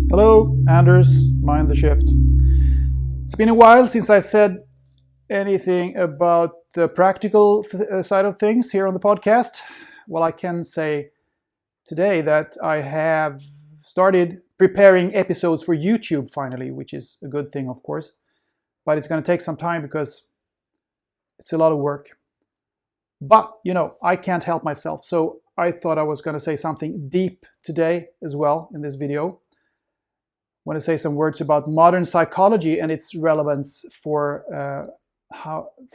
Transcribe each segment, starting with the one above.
Hello, Anders, Mind the Shift. It's been a while since I said anything about the practical side of things here on the podcast. Well, I can say today that I have started preparing episodes for YouTube finally, which is a good thing, of course. But it's going to take some time because it's a lot of work. But, I can't help myself. So I thought I was going to say something deep today as well in this video. I want to say some words about modern psychology and its relevance for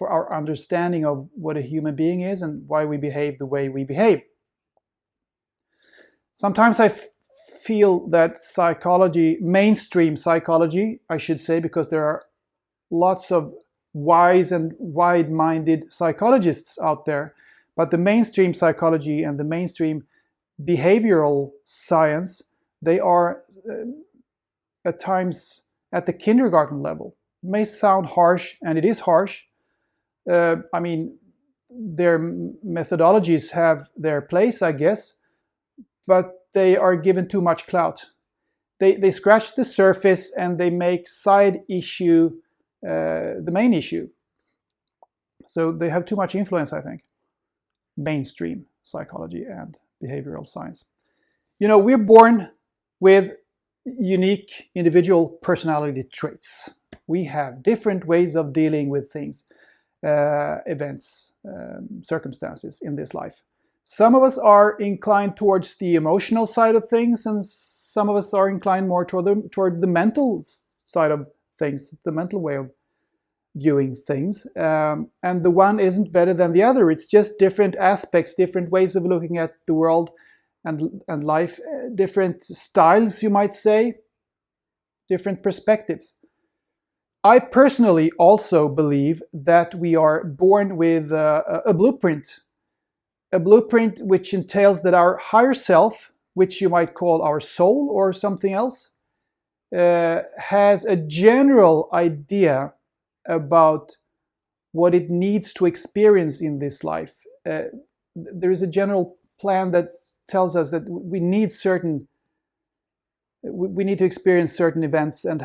our understanding of what a human being is and why we behave the way we behave. Sometimes I feel that psychology, mainstream psychology, I should say, because there are lots of wise and wide-minded psychologists out there, but the mainstream psychology and the mainstream behavioral science, they are at times at the kindergarten level. It may sound harsh, and it is harsh. Their methodologies have their place, I guess, but they are given too much clout. They scratch the surface and they make side issue the main issue. So they have too much influence, I think. Mainstream psychology and behavioral science. We're born with unique individual personality traits. We have different ways of dealing with things, events, circumstances in this life. Some of us are inclined towards the emotional side of things, and some of us are inclined more toward the mental side of things, the mental way of viewing things. And the one isn't better than the other. It's just different aspects, different ways of looking at the world and life, different styles, you might say, different perspectives. I personally also believe that we are born with a blueprint which entails that our higher self, which you might call our soul or something else, has a general idea about what it needs to experience in this life. There is a general plan that tells us that we need to experience certain events and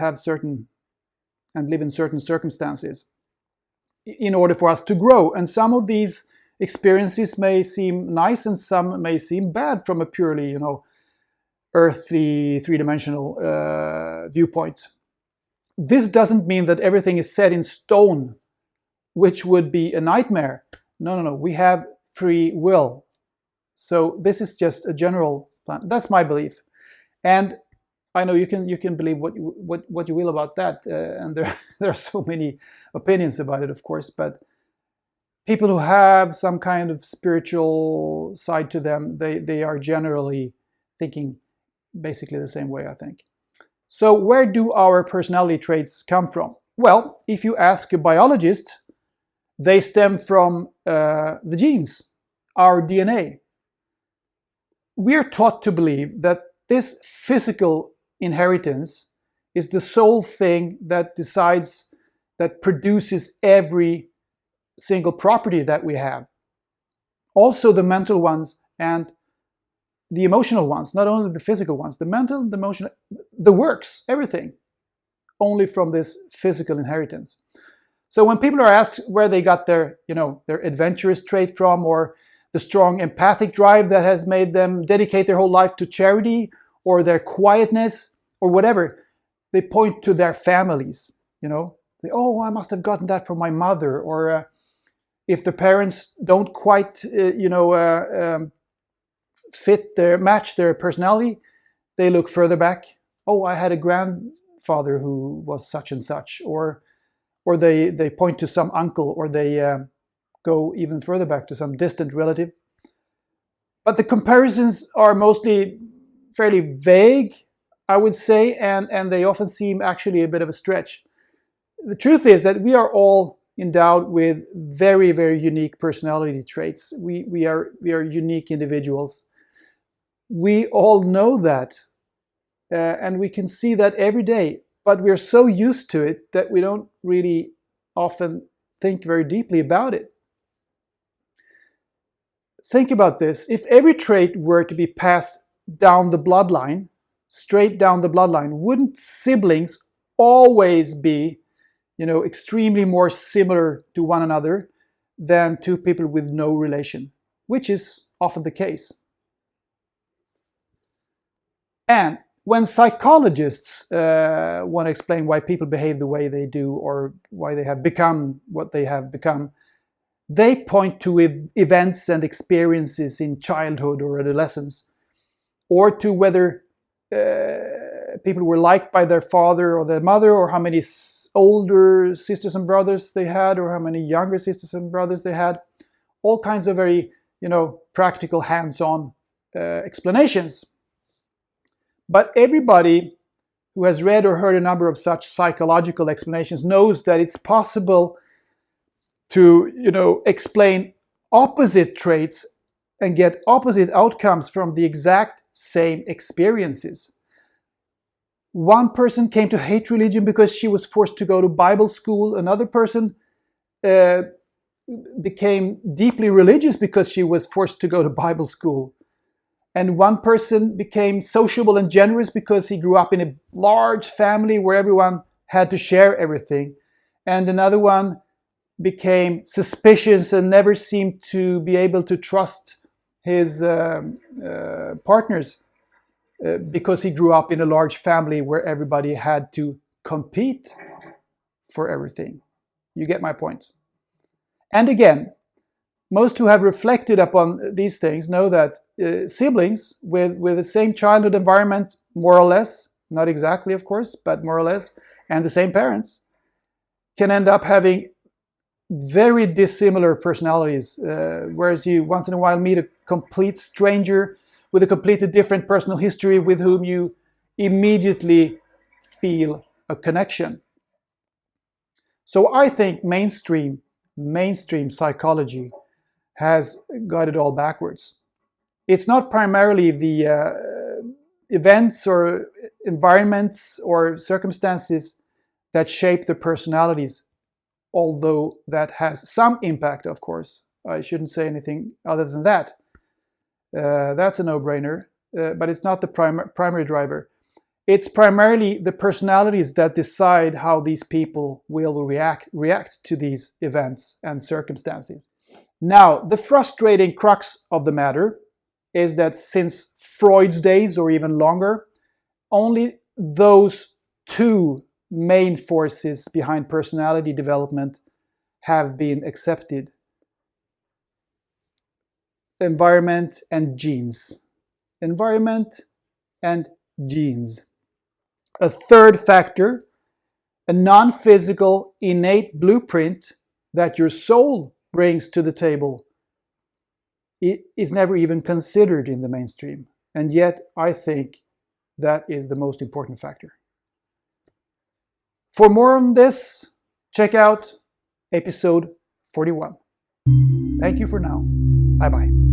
live in certain circumstances in order for us to grow. And some of these experiences may seem nice and some may seem bad from a purely, earthly, three-dimensional viewpoint. This doesn't mean that everything is set in stone, which would be a nightmare. No. We have free will. So this is just a general plan. That's my belief, and I know you can believe what you will about that. And there are so many opinions about it, of course. But people who have some kind of spiritual side to them, they are generally thinking basically the same way, I think. So where do our personality traits come from? Well, if you ask a biologist, they stem from the genes, our DNA. We are taught to believe that this physical inheritance is the sole thing that produces every single property that we have. Also the mental ones and the emotional ones, not only the physical ones, the mental, the emotional, the works, everything, only from this physical inheritance. So when people are asked where they got their adventurous trait from, or the strong empathic drive that has made them dedicate their whole life to charity, or their quietness, or whatever, they point to their families. I must have gotten that from my mother. Or if the parents don't quite, match their personality, they look further back. Oh, I had a grandfather who was such and such, or they point to some uncle, or they go even further back to some distant relative. But the comparisons are mostly fairly vague, I would say, and they often seem actually a bit of a stretch. The truth is that we are all endowed with very, very unique personality traits. We are unique individuals. We all know that, and we can see that every day, but we're so used to it that we don't really often think very deeply about it. Think about this. If every trait were to be passed down the bloodline, straight down the bloodline, wouldn't siblings always be, extremely more similar to one another than two people with no relation, which is often the case. And when psychologists want to explain why people behave the way they do or why they have become what they have become, they point to events and experiences in childhood or adolescence, or to whether people were liked by their father or their mother, or how many older sisters and brothers they had, or how many younger sisters and brothers they had. All kinds of very, practical, hands-on explanations. But everybody who has read or heard a number of such psychological explanations knows that it's possible to, explain opposite traits and get opposite outcomes from the exact same experiences. One person came to hate religion because she was forced to go to Bible school. Another person became deeply religious because she was forced to go to Bible school. And one person became sociable and generous because he grew up in a large family where everyone had to share everything. And another one became suspicious and never seemed to be able to trust his partners because he grew up in a large family where everybody had to compete for everything. You get my point. And again, most who have reflected upon these things know that siblings with the same childhood environment, more or less, not exactly of course, but more or less, and the same parents, can end up having very dissimilar personalities, whereas you once in a while meet a complete stranger with a completely different personal history with whom you immediately feel a connection. So I think mainstream psychology has got it all backwards. It's not primarily the events or environments or circumstances that shape the personalities, although that has some impact, of course. I shouldn't say anything other than that. That's a no-brainer, but it's not the primary driver. It's primarily the personalities that decide how these people will react to these events and circumstances. Now, the frustrating crux of the matter is that since Freud's days, or even longer, only those two main forces behind personality development have been accepted: environment and genes. Environment and genes. A third factor, a non-physical, innate blueprint that your soul brings to the table, is never even considered in the mainstream. And yet, I think that is the most important factor. For more on this, check out episode 41. Thank you for now. Bye-bye.